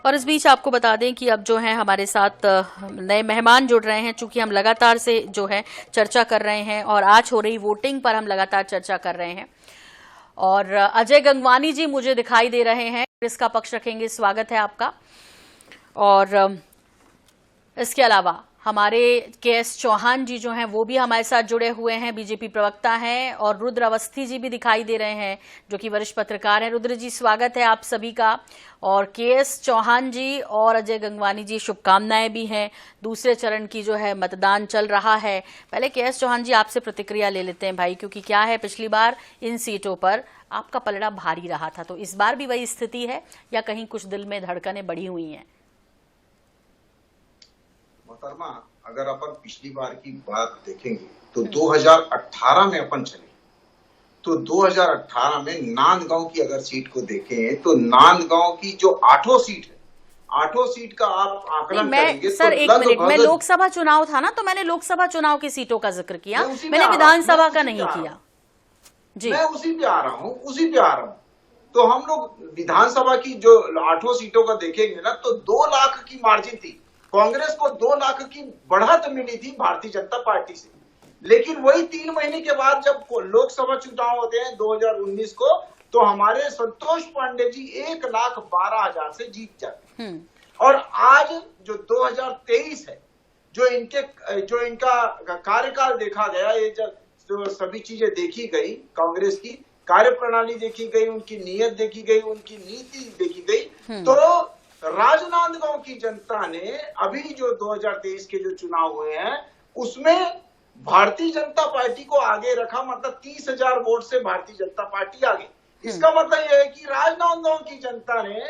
और इस बीच आपको बता दें कि अब जो है हमारे साथ नए मेहमान जुड़ रहे हैं, चूंकि हम लगातार से जो है चर्चा कर रहे हैं और आज हो रही वोटिंग पर हम लगातार चर्चा कर रहे हैं। और अजय गंगवानी जी मुझे दिखाई दे रहे हैं, इसका पक्ष रखेंगे। स्वागत है आपका। और इसके अलावा हमारे के.एस. चौहान जी जो हैं वो भी हमारे साथ जुड़े हुए हैं, बीजेपी प्रवक्ता हैं। और रुद्र अवस्थी जी भी दिखाई दे रहे हैं जो कि वरिष्ठ पत्रकार हैं। रुद्र जी, स्वागत है आप सभी का। और के.एस. चौहान जी और अजय गंगवानी जी, शुभकामनाएं भी हैं। दूसरे चरण की जो है मतदान चल रहा है। पहले के.एस. चौहान जी आपसे प्रतिक्रिया ले लेते हैं भाई, क्योंकि क्या है, पिछली बार इन सीटों पर आपका पलड़ा भारी रहा था, तो इस बार भी वही स्थिति है या कहीं कुछ दिल में धड़कनें बढ़ी हुई हैं? मोहतरमा, अगर अपन पिछली बार की बात देखेंगे तो 2018 में अपन चले तो 2018 में नांदगांव की अगर सीट को देखें तो नांदगांव की जो 8 सीट है, 8 सीट का आप आकलन करेंगे सर तो एक मिनट, मैं लोकसभा चुनाव था ना, तो मैंने लोकसभा चुनाव की सीटों का जिक्र किया, मैंने विधानसभा का नहीं किया जी। मैं उसी पे आ रहा हूँ। तो हम लोग विधानसभा की जो 8 सीटों का देखेंगे ना, तो 2 लाख की मार्जिन थी। कांग्रेस को 2 लाख की बढ़त मिली थी भारतीय जनता पार्टी से। लेकिन वही 3 महीने के बाद जब लोकसभा चुनाव होते हैं 2019 को, तो हमारे संतोष पांडे जी 1,12,000 से जीत जाते। और आज जो 2023 है, जो इनका कार्यकाल देखा गया, ये जो सभी चीजें देखी गई, कांग्रेस की कार्य प्रणाली देखी गई, उनकी नीयत देखी गई, उनकी नीति देखी गई, तो राजनांदगांव की जनता ने अभी जो 2023 के जो चुनाव हुए हैं उसमें भारतीय जनता पार्टी को आगे रखा। मतलब 30,000 वोट से भारतीय जनता पार्टी आगे। इसका मतलब यह है कि राजनांदगांव की जनता ने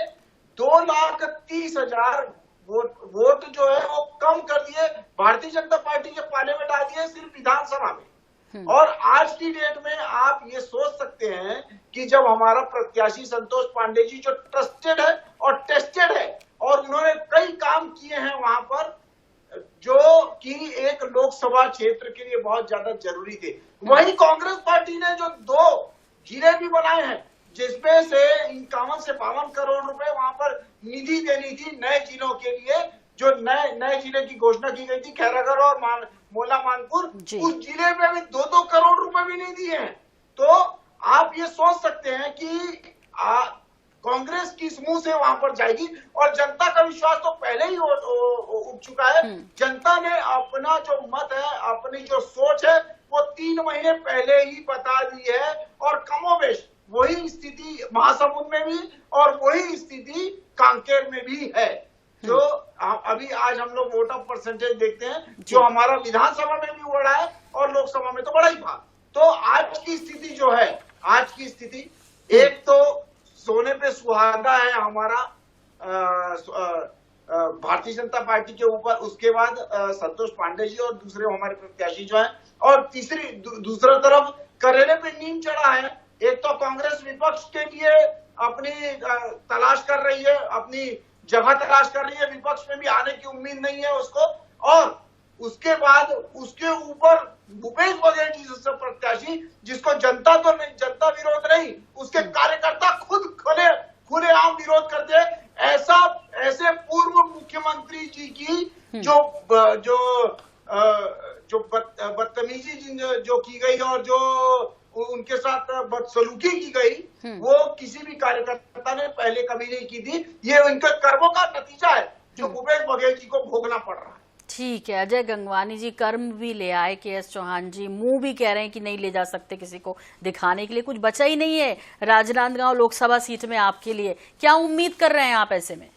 2,30,000 वोट जो है वो कम कर दिए, भारतीय जनता पार्टी के पाले में डाल दिए सिर्फ विधानसभा में। और आज की डेट में आप ये सोच सकते हैं कि जब हमारा प्रत्याशी संतोष पांडे जी जो ट्रस्टेड है और टेस्टेड है, और उन्होंने कई काम किए हैं वहां पर जो कि एक लोकसभा क्षेत्र के लिए बहुत ज्यादा जरूरी थे, वहीं कांग्रेस पार्टी ने जो 2 जिले भी बनाए हैं, जिसमें से 51 से 52 करोड़ रुपए वहां पर निधि देनी थी नए जिलों के लिए, जो नए जिले की घोषणा की गई थी, खैरागढ़ और मोला मानपुर, उस जिले में भी 2-2 करोड़ रुपए भी नहीं दिए हैं। तो आप ये सोच सकते हैं कि कांग्रेस किस मुंह से वहां पर जाएगी। और जनता का विश्वास तो पहले ही उठ चुका है। जनता ने अपना जो मत है, अपनी जो सोच है, वो 3 महीने पहले ही बता दी है। और कमोबेश वही स्थिति महासमुंद में भी और वही स्थिति कांकेर में भी है। जो अभी आज हम लोग वोट ऑफ परसेंटेज देखते हैं, जो हमारा विधानसभा में भी बढ़ा है और लोकसभा में तो बढ़ा ही था। तो आज की स्थिति जो है, आज की स्थिति एक तो सोने पे सुहागा है हमारा भारतीय जनता पार्टी के ऊपर, उसके बाद संतोष पांडे जी और दूसरे हमारे प्रत्याशी जो हैं, और दूसरा तरफ करेले पे नींद चढ़ा है। एक तो कांग्रेस विपक्ष के लिए अपनी तलाश कर रही है, अपनी जगह तलाश कर रही है, विपक्ष में भी आने की उम्मीद नहीं है उसको। और उसके बाद उसके ऊपर भूपेश बघेल जी जैसे प्रत्याशी, जिसको जनता विरोध नहीं, उसके कार्यकर्ता खुद खुलेआम विरोध करते हैं। ऐसे पूर्व मुख्यमंत्री जी की जो बदतमीजी जो की गई और जो उनके साथ बदसलूकी की गई, वो किसी भी कार्यकर्ता ने पहले कभी नहीं की थी। ये उनके कर्मों का नतीजा है जो भूपेश बघेल जी को भोगना पड़ रहा है। ठीक है, अजय गंगवानी जी कर्म भी ले आए, के.एस. चौहान जी मुंह भी कह रहे हैं कि नहीं ले जा सकते किसी को दिखाने के लिए, कुछ बचा ही नहीं है राजनांदगांव लोकसभा सीट में आपके लिए। क्या उम्मीद कर रहे हैं आप ऐसे में?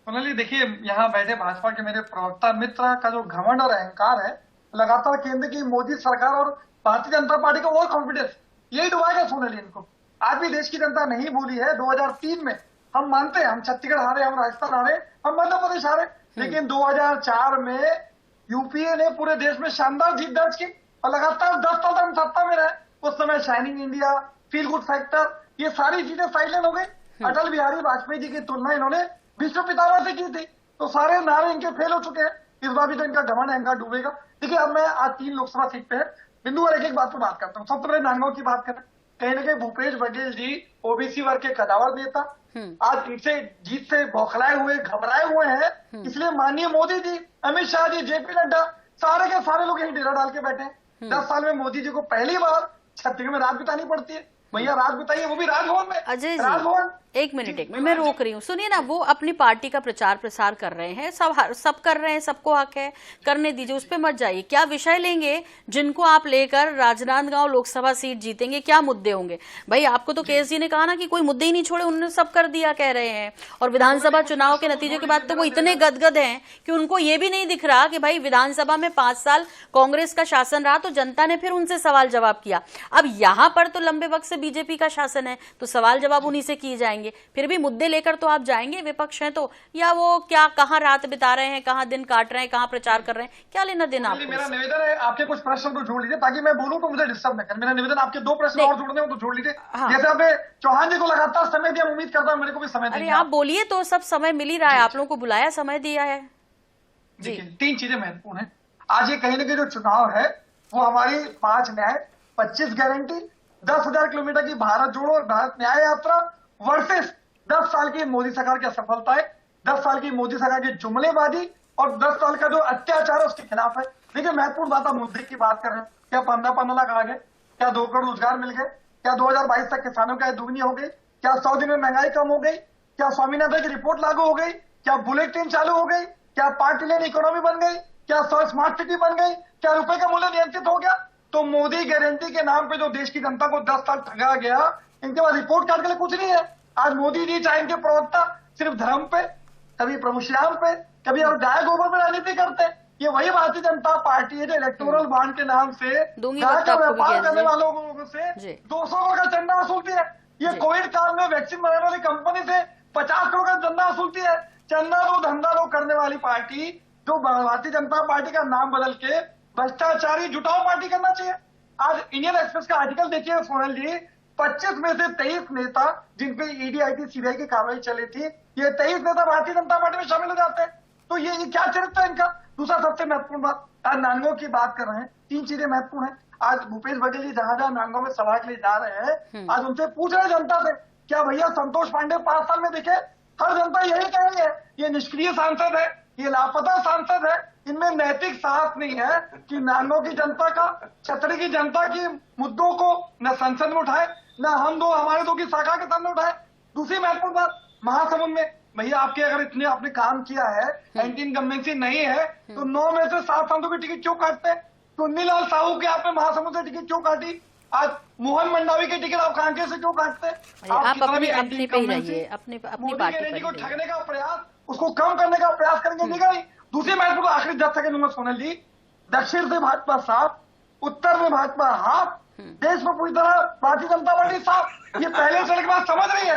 सोनाली, देखिए, यहाँ बैठे भाजपा के मेरे प्रवक्ता मित्र का जो घमंड और अहंकार है, लगातार केंद्र की मोदी सरकार और भारतीय जनता पार्टी का ओवर कॉन्फिडेंस, यही डुबाएगा सोनाली इनको। आज भी देश की जनता नहीं भूली है 2003 में। हम मानते हैं हम छत्तीसगढ़ हारे, हम राजस्थान हारे, हम मध्य प्रदेश हारे, लेकिन 2004 में यूपीए ने पूरे देश में शानदार जीत दर्ज की और लगातार 10 साल तक सत्ता में रहे। उस समय shining India, feel good factor, ये सारी चीजें साइलेंट हो गई। अटल बिहारी वाजपेयी जी की तुलना इन्होंने विश्व पितामह से की थी, तो सारे नारे इनके फेल हो चुके हैं। इस बार भी तो इनका घमंड अहंकार डूबेगा। देखिए, अब मैं आज 3 लोकसभा सीट पे है, बिंदु और एक बात पर बात करता हूँ। सबसे पहले नांदगांव की बात करें, कहीं ना कहीं भूपेश बघेल जी ओबीसी वर्ग के कदावर नेता, आज इसे जीत से बौखलाए हुए, घबराए हुए हैं। इसलिए माननीय मोदी जी, अमित शाह जी, जेपी नड्डा, सारे के सारे लोग यही डेरा डाल के बैठे हैं। 10 साल में मोदी जी को पहली बार छत्तीसगढ़ में रात बितानी पड़ती है। भैया रात बिताइए, वो भी राजभवन में। अजय राजभवन, जी एक मिनट मैं रोक रही हूँ, सुनिए ना, वो अपनी पार्टी का प्रचार प्रसार कर रहे हैं, सब कर रहे हैं, सबको हक है, करने दीजिए, उस पर मत जाइए। क्या विषय लेंगे जिनको आप लेकर राजनांदगांव लोकसभा सीट जीतेंगे, क्या मुद्दे होंगे? भाई आपको तो केएस जी ने कहा ना कि कोई मुद्दे ही नहीं छोड़े, उन्होंने सब कर दिया कह रहे हैं। और विधानसभा चुनाव के नतीजे के बाद तो वो इतने गदगद हैं कि उनको ये भी नहीं दिख रहा कि भाई विधानसभा में 5 साल कांग्रेस का शासन रहा तो जनता ने फिर उनसे सवाल जवाब किया। अब यहाँ पर तो लंबे वक्त से बीजेपी का शासन है तो सवाल जवाब उन्हीं से किए जाएंगे। फिर भी मुद्दे लेकर तो आप जाएंगे, विपक्ष हैं तो, या वो क्या कहाँ रात बिता रहे हैं, कहाँ दिन काट रहे हैं, कहाँ प्रचार कर रहे हैं, क्या लेना देना आपको? मेरा निवेदन है, आपके कुछ प्रश्न तो जोड़ लीजिए ताकि मैं बोलूं तो मुझे डिस्टर्ब न करें। मेरा निवेदन, आपके 2 प्रश्न और जोड़ने हो तो जोड़ लीजिए। जैसे आपने चौहान जी को लगातार समय दिया, उम्मीद करता हूं मेरे को भी समय देंगे। अरे आप बोलिए तो, सब समय मिल ही रहा है, आप लोगों को बुलाया, समय दिया है। देखिए 3 चीजें महत्वपूर्ण है। आज ये कहीं ना कहीं जो चुनाव है वो हमारी 5 न्याय, 25 गारंटी, 10,000 किलोमीटर की भारत जोड़ो भारत न्याय यात्रा वर्सेस 10 साल की मोदी सरकार की असफलता है, 10 साल की मोदी सरकार की जुमलेबाजी और 10 साल का जो अत्याचार है उसके खिलाफ है। देखिए महत्वपूर्ण बात, आप मुद्दे की बात कर रहे हैं। क्या 15 लाख आ गए? क्या 2 करोड़ रोजगार मिल गए? क्या 2022 तक किसानों की आय दुगनी हो गई? क्या 100 दिन में महंगाई कम हो गई? क्या स्वामीनाथन की रिपोर्ट लागू हो गई? क्या बुलेट ट्रेन चालू हो गई? क्या पार्टी लेन इकोनॉमी बन गई? क्या स्मार्ट सिटी बन गई? क्या रुपए का मूल्य नियंत्रित हो गया? तो मोदी गारंटी के नाम पे जो देश की जनता को 10 साल ठगा गया, इनके बाद रिपोर्ट कार्ड के लिए कुछ नहीं है। आज मोदी जी चाहे इनके प्रवक्ता सिर्फ धर्म पे, कभी प्रभु श्याम पे, कभी और गाय गोबर पे राजनीति करते हैं। ये वही भारतीय जनता पार्टी है जो इलेक्टोरल बॉन्ड के नाम से गाय का व्यापार करने वालों से 200 करोड़ का चंदा वसूलती है। ये कोविड काल में वैक्सीन बनाने वाली कंपनी से 50 करोड़ का चंदा वसूलती है। चंदा दो धंधा दो करने वाली पार्टी जो भारतीय जनता पार्टी का नाम बदल के भ्रष्टाचारी जुटाऊ पार्टी करना चाहिए। आज इंडियन एक्सप्रेस का आर्टिकल देखिए सोनल जी, 25 में से 23 नेता जिनपे ईडी आई थी, सीबीआई की कार्रवाई चली थी, ये 23 नेता भारतीय जनता पार्टी में शामिल हो जाते हैं। तो ये क्या चरित्र है इनका? दूसरा सबसे महत्वपूर्ण बात, आज नांदगांव की बात कर रहे हैं, 3 चीजें महत्वपूर्ण है। आज भूपेश बघेल जी जहां जहां नांदगांव में सभा के लिए जा रहे हैं, आज उनसे पूछ रहे जनता से, क्या भैया संतोष पांडे 5 साल में दिखे? हर जनता यही कह रही है, ये निष्क्रिय सांसद है, ये लापता सांसद है, इनमें नैतिक साहस नहीं है कि नांदगांव की जनता का, छतरी की जनता की मुद्दों को न संसद में उठाए, न हम दो हमारे दो की शाखा के सामने उठाए। दूसरी महत्वपूर्ण बात, महासमुंद में भैया आपके अगर इतने आपने काम किया है, एंटी इनकम्बेंसी नहीं है, तो 9 में से 7 सांसदों की टिकट क्यों काटते हैं? चुन्नीलाल साहू के आपने महासमुंद से टिकट क्यों काटी? आज मोहन मंडावी की टिकट आप कांग्रेस से क्यों काटते हैं? आप अपने पे ही रहिए, अपनी पार्टी को ठगने का प्रयास, उसको कम करने का प्रयास करेंगे, नहीं। दूसरी महत्वपूर्ण आखिरी 10 सेकंड दूंगा सोनल जी, दक्षिण से भाजपा साफ, उत्तर में भाजपा हाफ, देश में पूरी तरह भारतीय जनता पार्टी साफ। ये पहले चरण के बाद समझ रही है,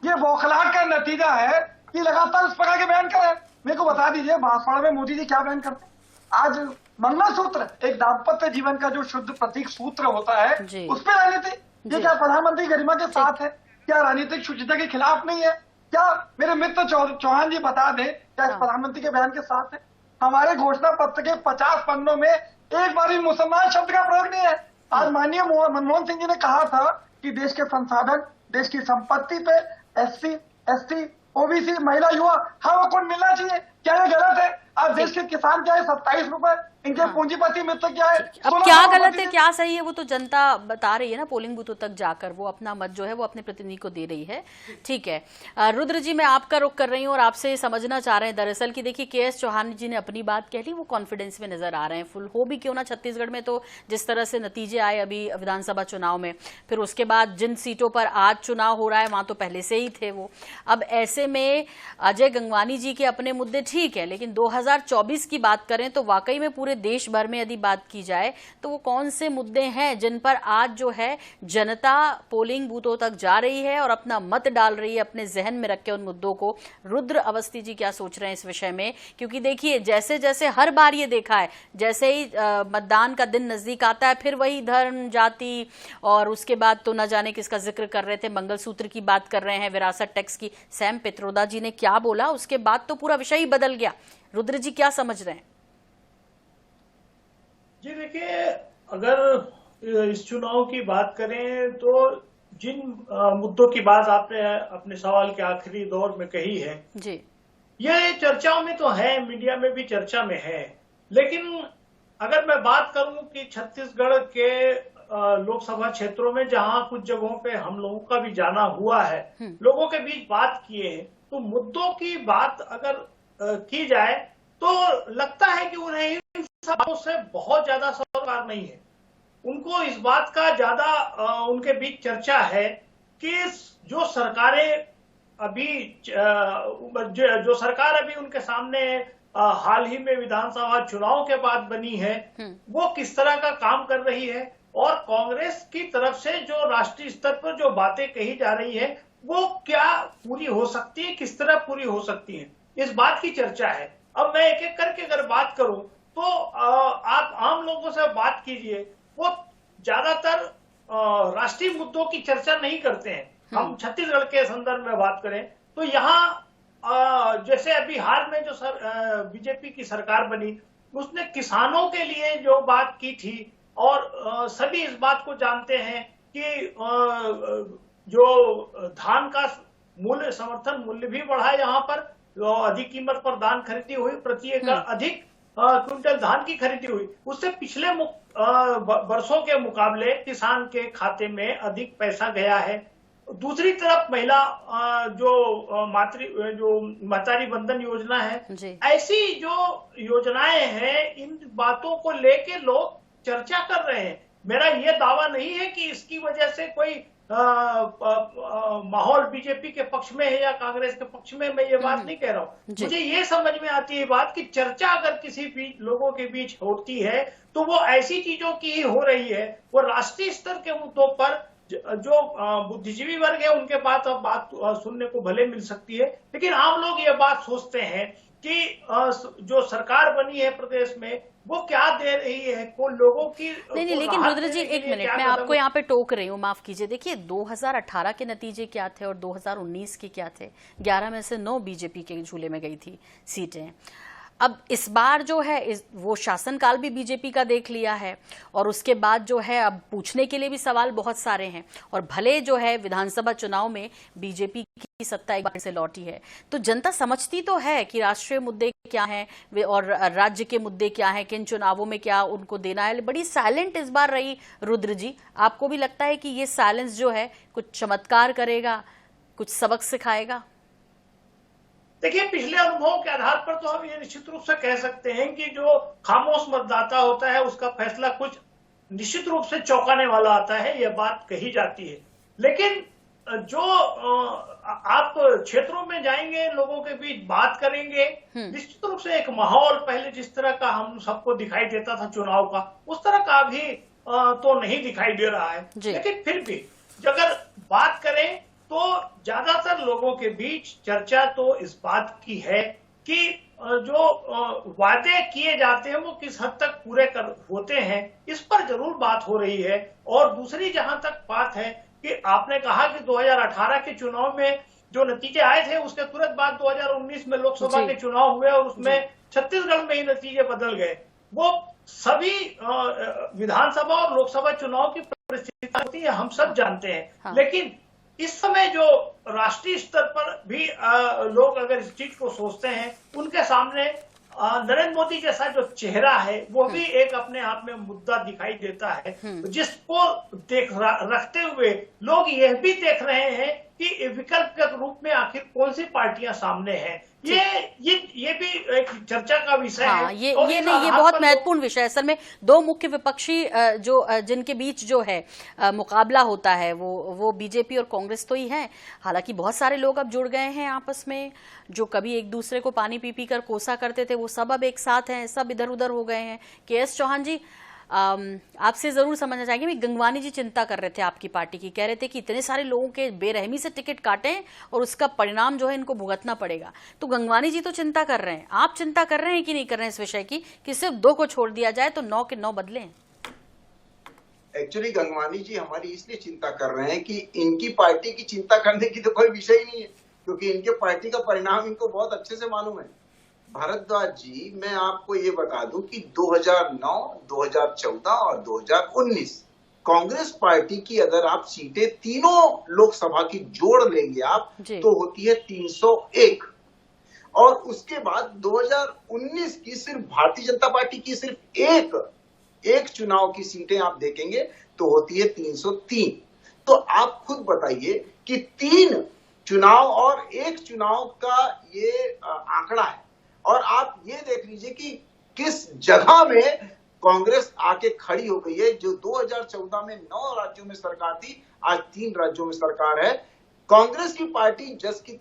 ये बौखलाहट का नतीजा है कि लगातार इस प्रकार के बयान कर रहे हैं। मेरे को बता दीजिए भाषण में मोदी जी क्या बयान करते हैं? आज मंगलसूत्र, एक दाम्पत्य जीवन का जो शुद्ध प्रतीक सूत्र होता है, उस पर राजनीति, ये क्या प्रधानमंत्री गरिमा के साथ है? क्या राजनीतिक शुचिता के खिलाफ नहीं है? क्या मेरे मित्र चौहान जी बता दें, क्या प्रधानमंत्री के बयान के साथ है? हमारे घोषणा पत्र के 50 पन्नों में एक बार भी मुसलमान शब्द का प्रयोग नहीं है। आज माननीय मनमोहन सिंह जी ने कहा था कि देश के संसाधन, देश की संपत्ति पे SC, ST, OBC, महिला, युवा हर को मिलना चाहिए। क्या ये गलत है? आज देश के किसान क्या है 27 रुपए, इनके पूंजीपति मित्र क्या है? अब क्या गलत है क्या सही है वो तो जनता बता रही है ना, पोलिंग बूथों तक जाकर वो अपना मत जो है वो अपने प्रतिनिधि को दे रही है। ठीक है रुद्र जी, मैं आपका रुख कर रही हूँ और आपसे समझना चाह रहे हैं दरअसल कि देखिए केएस चौहान जी ने अपनी बात कह ली, वो कॉन्फिडेंस में नजर आ रहे हैं, फुल हो भी क्यों ना छत्तीसगढ़ में तो जिस तरह से नतीजे आए अभी विधानसभा चुनाव में, फिर उसके बाद जिन सीटों पर आज चुनाव हो रहा है वहां तो पहले से ही थे वो। अब ऐसे में अजय गंगवानी जी के अपने मुद्दे ठीक है, लेकिन 2024 की बात करें तो वाकई में पूरे देश भर में यदि बात की जाए तो वो कौन से मुद्दे हैं जिन पर आज जो है जनता पोलिंग बूथों तक जा रही है और अपना मत डाल रही है अपने जहन में रख के उन मुद्दों को। रुद्र अवस्थी जी क्या सोच रहे हैं इस विषय में? क्योंकि देखिए जैसे जैसे हर बार ये देखा है, जैसे ही मतदान का दिन नजदीक आता है फिर वही धर्म, जाति और उसके बाद तो न जाने किसका जिक्र कर रहे थे, मंगलसूत्र की बात कर रहे हैं, विरासत टैक्स की सैम पित्रोदा जी ने क्या बोला, उसके बाद तो पूरा विषय ही बदल गया। रुद्र जी क्या समझ रहे हैं? जी देखिए, अगर इस चुनाव की बात करें तो जिन मुद्दों की बात आपने अपने सवाल के आखिरी दौर में कही है जी, ये चर्चाओं में तो है, मीडिया में भी चर्चा में है, लेकिन अगर मैं बात करूं कि छत्तीसगढ़ के लोकसभा क्षेत्रों में जहां कुछ जगहों पे हम लोगों का भी जाना हुआ है, लोगों के बीच बात किए हैं, तो मुद्दों की बात अगर की जाए तो लगता है कि उन्हें इन सबों से बहुत ज्यादा सरोकार नहीं है। उनको इस बात का ज्यादा उनके बीच चर्चा है कि जो सरकारें अभी जो सरकार अभी उनके सामने हाल ही में विधानसभा चुनाव के बाद बनी है, वो किस तरह का काम कर रही है, और कांग्रेस की तरफ से जो राष्ट्रीय स्तर पर जो बातें कही जा रही है वो क्या पूरी हो सकती है, किस तरह पूरी हो सकती है, इस बात की चर्चा है। अब मैं एक एक करके अगर बात करूं तो आप आम लोगों से बात कीजिए, वो ज्यादातर राष्ट्रीय मुद्दों की चर्चा नहीं करते हैं। हम छत्तीसगढ़ के संदर्भ में बात करें तो यहाँ जैसे अभी हाल में जो बीजेपी की सरकार बनी, उसने किसानों के लिए जो बात की थी, और सभी इस बात को जानते हैं कि जो धान का मूल्य, समर्थन मूल्य भी बढ़ा यहाँ पर, अधिक कीमत पर धान खरीदी हुई, प्रति एकड़ अधिक क्विंटल धान की खरीदी हुई, उससे पिछले वर्षों के मुकाबले किसान के खाते में अधिक पैसा गया है। दूसरी तरफ महिला जो मातारी बंधन योजना है, ऐसी जो योजनाएं हैं, इन बातों को लेके लोग चर्चा कर रहे हैं। मेरा ये दावा नहीं है कि इसकी वजह से कोई माहौल बीजेपी के पक्ष में है या कांग्रेस के पक्ष में, मैं ये बात नहीं कह रहा हूँ। मुझे ये समझ में आती है बात कि चर्चा अगर किसी भी लोगों के बीच होती है तो वो ऐसी चीजों की ही हो रही है। वो राष्ट्रीय स्तर के मुद्दों पर जो बुद्धिजीवी वर्ग है उनके पास अब बात सुनने को भले मिल सकती है, लेकिन आम लोग ये बात सोचते हैं कि जो सरकार बनी है प्रदेश में वो क्या दे रही है को लोगों की। नहीं, लेकिन रुद्र जी एक मिनट, मैं आपको यहाँ पे टोक रही हूँ, माफ कीजिए। देखिए 2018 के नतीजे क्या थे और 2019 के क्या थे। 11 में से 9 बीजेपी के झूले में गई थी सीटें। अब इस बार जो है वो शासनकाल भी बीजेपी का देख लिया है, और उसके बाद जो है अब पूछने के लिए भी सवाल बहुत सारे हैं, और भले जो है विधानसभा चुनाव में बीजेपी की सत्ता एक बार से लौटी है, तो जनता समझती तो है कि राष्ट्रीय मुद्दे क्या हैं और राज्य के मुद्दे क्या हैं, किन चुनावों में क्या उनको देना है। बड़ी साइलेंट इस बार रही रुद्र जी, आपको भी लगता है कि ये साइलेंस जो है कुछ चमत्कार करेगा, कुछ सबक सिखाएगा? देखिए, पिछले अनुभवों के आधार पर तो हम ये निश्चित रूप से कह सकते हैं कि जो खामोश मतदाता होता है उसका फैसला कुछ निश्चित रूप से चौंकाने वाला आता है, यह बात कही जाती है। लेकिन जो आप क्षेत्रों में जाएंगे, लोगों के बीच बात करेंगे, निश्चित रूप से एक माहौल पहले जिस तरह का हम सबको दिखाई देता था चुनाव का, उस तरह का भी तो नहीं दिखाई दे रहा है। लेकिन फिर भी अगर बात करें तो ज्यादातर लोगों के बीच चर्चा तो इस बात की है कि जो वादे किए जाते हैं वो किस हद तक पूरे होते हैं, इस पर जरूर बात हो रही है। और दूसरी जहां तक बात है कि आपने कहा कि 2018 के चुनाव में जो नतीजे आए थे उसके तुरंत बाद 2019 में लोकसभा के चुनाव हुए और उसमें छत्तीसगढ़ में ही नतीजे बदल गए। वो सभी विधानसभा और लोकसभा चुनाव की परिस्थिति होती है, हम सब जानते हैं। लेकिन इस समय जो राष्ट्रीय स्तर पर भी लोग अगर इस चीज को सोचते हैं, उनके सामने नरेंद्र मोदी जैसा जो चेहरा है वो भी एक अपने आप में मुद्दा दिखाई देता है, जिसको रखते हुए लोग यह भी देख रहे हैं कि विकल्प के रूप में आखिर कौन सी पार्टियां सामने हैं। ये भी एक चर्चा का विषय है। ये बहुत महत्वपूर्ण विषय है। असल में दो मुख्य विपक्षी जो जिनके बीच जो है मुकाबला होता है वो बीजेपी और कांग्रेस तो ही है। हालांकि बहुत सारे लोग अब जुड़ गए हैं आपस में, जो कभी एक दूसरे को पानी पी पी कर कोसा करते थे वो सब अब एक साथ हैं, सब इधर उधर हो गए हैं। के.एस. चौहान जी, आपसे जरूर समझना चाहेंगे, गंगवानी जी चिंता कर रहे थे आपकी पार्टी की, कह रहे थे कि इतने सारे लोगों के बेरहमी से टिकट काटे और उसका परिणाम जो है इनको भुगतना पड़ेगा। तो गंगवानी जी तो चिंता कर रहे हैं, आप चिंता कर रहे हैं कि नहीं कर रहे हैं इस विषय की कि सिर्फ 2 को छोड़ दिया जाए तो 9 के 9 बदले? एक्चुअली गंगवानी जी हमारी इसलिए चिंता कर रहे हैं कि इनकी पार्टी की चिंता करने की तो कोई विषय ही नहीं है, क्योंकि इनके पार्टी का परिणाम इनको बहुत अच्छे से मालूम है। भारद्वाज जी, मैं आपको ये बता दूं कि 2009, 2014 और 2019 कांग्रेस पार्टी की अगर आप सीटें तीनों लोकसभा की जोड़ लेंगे आप तो होती है 301, और उसके बाद 2019 की सिर्फ भारतीय जनता पार्टी की सिर्फ एक चुनाव की सीटें आप देखेंगे तो होती है 303। तो आप खुद बताइए कि 3 चुनाव और 1 चुनाव का ये आंकड़ा है, और आप ये देख लीजिए कि किस जगह में कांग्रेस आके खड़ी हो गई है। जो 2014 में 9 राज्यों में सरकार थी, आज 3 राज्यों में सरकार है। कांग्रेस की पार्टी जस की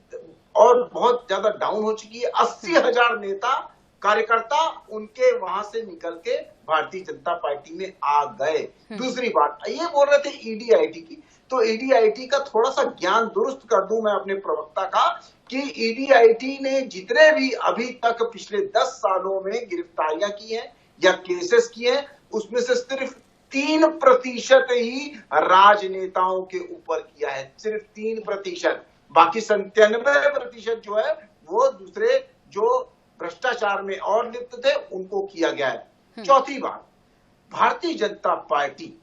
और बहुत ज्यादा डाउन हो चुकी है। 80,000 नेता कार्यकर्ता उनके वहां से निकल के भारतीय जनता पार्टी में आ गए। दूसरी बात, ये बोल रहे थे ईडीआईटी की, तो ईडीआईटी का थोड़ा सा ज्ञान दुरुस्त कर दूं मैं अपने प्रवक्ता का, कि ईडीआईटी ने जितने भी अभी तक पिछले 10 सालों में गिरफ्तारियां की हैं या केसेस किए हैं, उसमें से सिर्फ 3% ही राजनेताओं के ऊपर किया है, सिर्फ 3%। बाकी 97% जो है वो दूसरे जो भ्रष्टाचार में और लिप्त थे उनको किया गया है। चौथी बात, भारतीय जनता पार्टी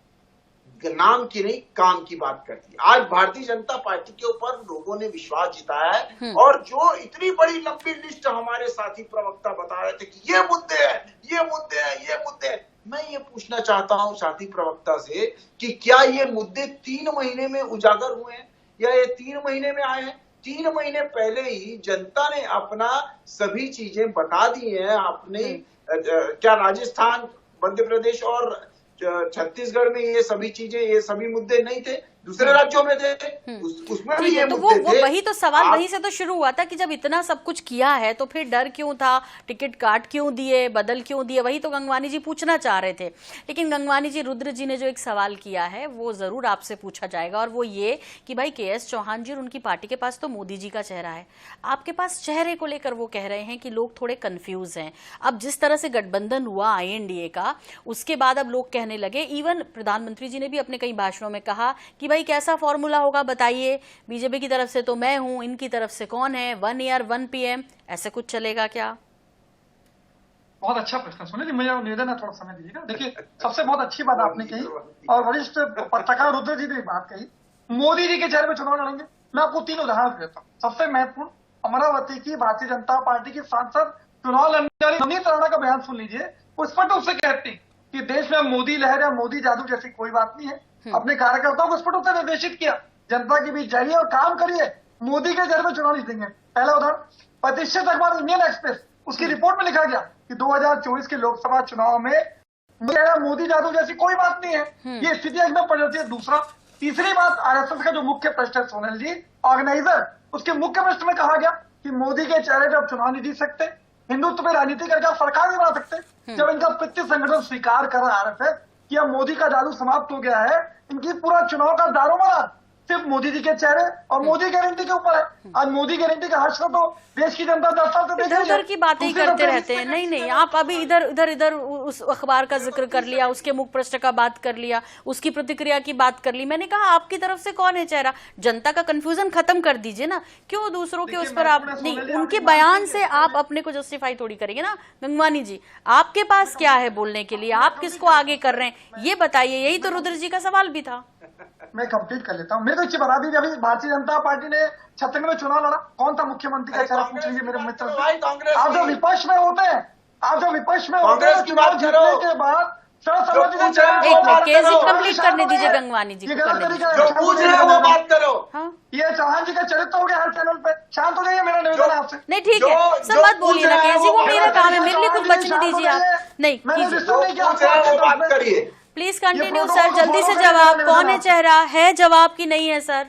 नाम की नहीं काम की बात करती है। आज भारतीय जनता पार्टी के ऊपर लोगों ने विश्वास जिताया है, और जो इतनी बड़ी लंबी लिस्ट हमारे साथी प्रवक्ता बता रहे थे कि ये मुद्दे हैं, ये मुद्दे हैं, ये मुद्दे हैं, मैं ये पूछना चाहता हूं साथी प्रवक्ता से कि क्या ये मुद्दे 3 महीने में उजागर हुए हैं या ये 3 महीने में आए हैं? 3 महीने पहले ही जनता ने अपना सभी चीजें बता दी हैं। अपने क्या राजस्थान, मध्य प्रदेश और छत्तीसगढ़ में ये सभी चीजें, ये सभी मुद्दे नहीं थे, दूसरे राज्यों में थे, उसमें भी ये तो मुद्दे थे। वही तो सवाल वहीं से तो शुरू हुआ था कि जब इतना सब कुछ किया है तो फिर डर क्यों था, टिकट काट क्यों दिए, बदल क्यों दिए, वही तो गंगवानी जी पूछना चाह रहे थे। लेकिन गंगवानी जी, रुद्र जी ने जो एक सवाल किया है वो जरूर आपसे पूछा जाएगा, और वो ये कि भाई के.एस. चौहान जी और उनकी पार्टी के पास तो मोदी जी का चेहरा है, आपके पास चेहरे को लेकर वो कह रहे हैं कि लोग थोड़े कंफ्यूज हैं। अब जिस तरह से गठबंधन हुआ INDA का, उसके बाद अब लोग कहने लगे, इवन प्रधानमंत्री जी ने भी अपने कई भाषणों में कहा कि भाई कैसा फॉर्मूला होगा बताइए, बीजेपी की तरफ से तो मैं हूं, इनकी तरफ से कौन है, 1 ईयर 1 PM, ऐसे कुछ चलेगा क्या? बहुत अच्छा प्रश्न। सुनिए जी, मुझे निवेदन है, थोड़ा समय दीजिएगा। देखिए, सबसे बहुत अच्छी बात आपने कही और वरिष्ठ पत्रकार रुद्र जी ने बात कही, मोदी जी के चेहरे पे चुनाव लड़ेंगे। मैं आपको 3 उदाहरण देता हूँ। सबसे महत्वपूर्ण, अमरावती की भारतीय जनता पार्टी की सांसद चुनाव लड़ने वाली नवनीत राणा का बयान सुन लीजिए। वो स्पष्ट रूप से कहती कि देश में मोदी लहर या मोदी जादू जैसी कोई बात नहीं है। अपने कार्यकर्ताओं को स्पष्ट रूप से निर्देशित किया, जनता के बीच जाइए और काम करिए, मोदी के चेहरे पे चुनाव जीतेंगे। पहला उदाहरण, प्रतिष्ठित अखबार इंडियन एक्सप्रेस, उसकी रिपोर्ट में लिखा गया कि 2024 के लोकसभा चुनाव में मोदी जादू जैसी कोई बात नहीं है। ये स्थिति एकदम पलटती है। दूसरा, तीसरी बात, RSS का जो मुख्य प्रश्न है सोनल जी, ऑर्गेनाइजर, उसके मुख्य प्रश्न में कहा गया कि मोदी के चेहरे पे अब चुनाव नहीं जीत सकते, हिंदुत्व में राजनीति करके आप सरकार नहीं बना सकते। जब इनका प्रत्येक संगठन स्वीकार कर रहा है RSS कि अब मोदी का जादू समाप्त हो गया है, इनकी पूरा चुनाव का दारोमदार सिर्फ मोदी जी के चेहरे और मोदी गारंटी के ऊपर है। आज मोदी गारंटी का हर्ष तो देश की जनता 10 साल से देख रही है। इधर की बातें ही करते रहते हैं। नहीं, आप अभी इधर उस अखबार का जिक्र कर लिया, उसके मुख पृष्ठ का बात कर लिया, उसकी प्रतिक्रिया की बात कर ली। मैंने कहा आपकी तरफ से कौन है चेहरा? जनता का कंफ्यूजन खत्म कर दीजिए ना, क्यों दूसरों के उस पर आप नहीं, उनके बयान से आप अपने को जस्टिफाई थोड़ी करेंगे ना। गंगवानी जी, आपके पास क्या है बोलने के लिए, आप किसको आगे कर रहे हैं ये बताइए। यही तो रुद्र जी का सवाल भी था। मैं कंप्लीट कर लेता हूँ। मेरे को अच्छी बता दीजिए, अभी भारतीय जनता पार्टी ने छत्तीसगढ़ में चुनाव लड़ा, कौन था मुख्यमंत्री का चेहरा? पूछ लीजिए मेरे मित्र से। आप जो विपक्ष में होते हैं, चुनाव जीतने के बाद कंप्लीट करने दीजिए गंगवानी जी। बात करो। ये चौहान जी का चरित्र हो गया हर चैनल पे। शांत हो जाइए, मेरा निवेदन है आपसे। नहीं ठीक है सर, मत बोलिए ना केसी, वो मेरा काम है, मेरे लिए कुछ बचने दीजिए आप। नहीं करिए प्लीज कंटिन्यू सर, जल्दी से जवाब। कौन है चेहरा? है जवाब की नहीं है सर?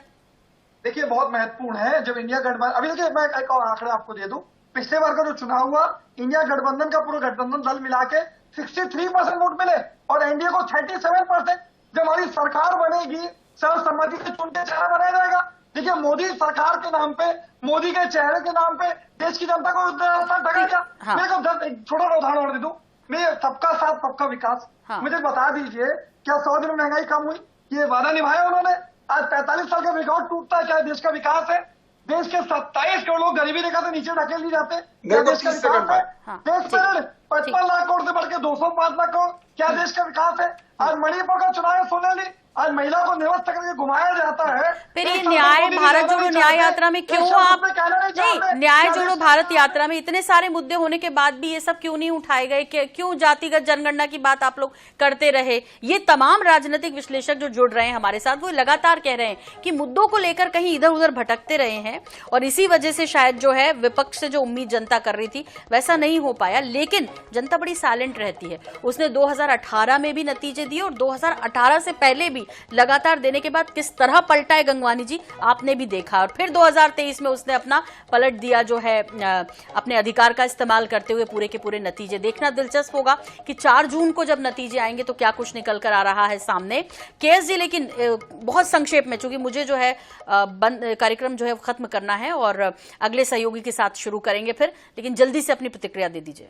देखिए, बहुत महत्वपूर्ण है। जब इंडिया गठबंधन, अभी देखिए मैं एक और आंकड़ा आपको दे दूं, पिछले बार का जो चुनाव हुआ, इंडिया गठबंधन का पूरा गठबंधन दल मिला के 63% वोट मिले और एनडीए को 37%। जब हमारी सरकार बनेगी, सर्वसम्मति से चुनकर चेहरा बनाया जाएगा। देखिए, मोदी सरकार के नाम पे, मोदी के चेहरे के नाम पे देश की जनता को ठगा क्या? मैं छोटा सा उदाहरण और दे दूं, मैं सबका साथ सबका विकास। मुझे बता दीजिए, क्या 100 दिन में महंगाई कम हुई? ये वादा निभाया उन्होंने। आज 45 साल का रिकॉर्ड टूटता है। क्या देश का विकास है? देश के 27 करोड़ लोग गरीबी रेखा से नीचे धकेल दिए जाते हैं। क्या देश का विकास है? देश में 55 लाख करोड़ से बढ़ के 205 लाख करोड़, क्या देश का विकास है? आज मणिपुर का चुनाव है सोनाली, आज महिला को निवस्त करके घुमाया जाता है। फिर ये न्याय भारत जोड़ो न्याय यात्रा में क्यों आप नहीं, न्याय जोड़ो भारत यात्रा में इतने सारे मुद्दे होने के बाद भी ये सब क्यों नहीं उठाए गए? क्यों जातिगत जनगणना की बात आप लोग करते रहे? ये तमाम राजनीतिक विश्लेषक जो जुड़ रहे हैं हमारे साथ, वो लगातार कह रहे हैं कि मुद्दों को लेकर कहीं इधर उधर भटकते रहे हैं और इसी वजह से शायद जो है विपक्ष से जो उम्मीद जनता कर रही थी वैसा नहीं हो पाया। लेकिन जनता बड़ी साइलेंट रहती है। उसने 2018 में भी नतीजे दिए और 2018 से पहले भी लगातार देने के बाद किस तरह पलटा है गंगवानी जी, आपने भी देखा। और फिर 2023 में उसने अपना पलट दिया जो है अपने अधिकार का इस्तेमाल करते हुए पूरे के पूरे नतीजे। देखना दिलचस्प होगा कि 4 जून को जब नतीजे आएंगे तो क्या कुछ निकल कर आ रहा है सामने। केएस जी, लेकिन बहुत संक्षेप में, चूंकि मुझे जो है कार्यक्रम जो है खत्म करना है और अगले सहयोगी के साथ शुरू करेंगे फिर, लेकिन जल्दी से अपनी प्रतिक्रिया दे दीजिए।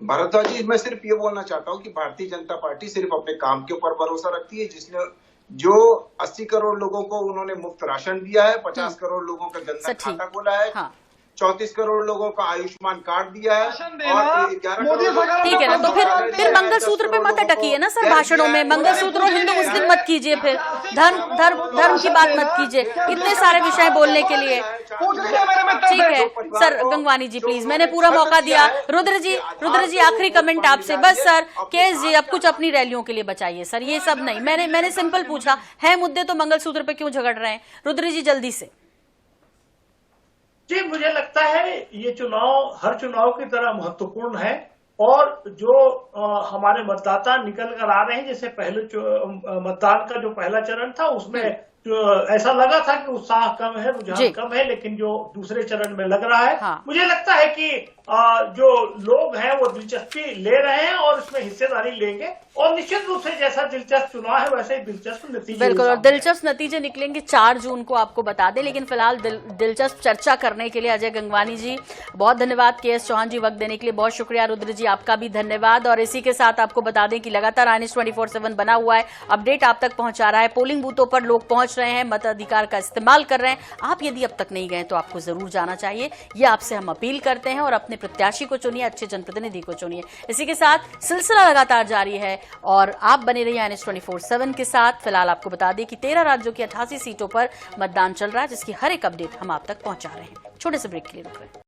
भारद्वाज जी, मैं सिर्फ ये बोलना चाहता हूँ कि भारतीय जनता पार्टी सिर्फ अपने काम के ऊपर भरोसा रखती है। जिसने जो 80 करोड़ लोगों को उन्होंने मुफ्त राशन दिया है, 50 करोड़ लोगों का जनधन खाता खोला है, हाँ। 34 करोड़ लोगों का आयुष्मान कार्ड दिया है और 11 करोड़। ठीक है ना, तो फिर मंगलसूत्र पे मत अटकिए ना सर भाषणों में। मंगलसूत्र और हिंदू मुस्लिम मत कीजिए, फिर धर्म की बात मत कीजिए। इतने सारे विषय बोलने के लिए। ठीक है सर, गंगवानी जी प्लीज, मैंने पूरा मौका दिया। रुद्र जी आखिरी कमेंट आपसे बस सर। केएस जी, अब कुछ अपनी रैलियों के लिए बचाइए सर, ये सब नहीं। मैंने सिंपल पूछा है मुद्दे, तो मंगलसूत्र पे क्यों झगड़ रहे हैं? रुद्र जी जल्दी से। जी, मुझे लगता है ये चुनाव हर चुनाव की तरह महत्वपूर्ण है और जो हमारे मतदाता निकल कर आ रहे हैं, जैसे पहले मतदान का जो पहला चरण था उसमें ऐसा लगा था कि उत्साह कम है, रुझान कम है, लेकिन जो दूसरे चरण में लग रहा है, हाँ। मुझे लगता है कि जो लोग हैं वो दिलचस्पी ले रहे हैं और इसमें हिस्सेदारी लेंगे और निश्चित रूप से जैसा दिलचस्प चुनाव है वैसे ही दिलचस्प नतीजे। बिल्कुल, और दिलचस्प नतीजे निकलेंगे 4 जून को, आपको बता दें। लेकिन फिलहाल दिलचस्प चर्चा करने के लिए अजय गंगवानी जी बहुत धन्यवाद। केएस चौहान जी वक्त देने के लिए बहुत शुक्रिया। रुद्र जी आपका भी धन्यवाद। और इसी के साथ आपको बता दें कि लगातार INS 24/7 बना हुआ है, अपडेट आप तक पहुंचा रहा है। पोलिंग बूथों पर लोग पहुंच रहे हैं, मताधिकार का इस्तेमाल कर रहे हैं। आप यदि अब तक नहीं गए तो आपको जरूर जाना चाहिए, ये आपसे हम अपील करते हैं। और अपने प्रत्याशी को चुनिए, अच्छे जनप्रतिनिधि को चुनिए। इसी के साथ सिलसिला लगातार जारी है और आप बने रहिए INS 24/7 के साथ। फिलहाल आपको बता दें कि 13 राज्यों की 88 सीटों पर मतदान चल रहा है, जिसकी हर एक अपडेट हम आप तक पहुंचा रहे हैं। छोटे से ब्रेक के लिए रुक रहे हैं।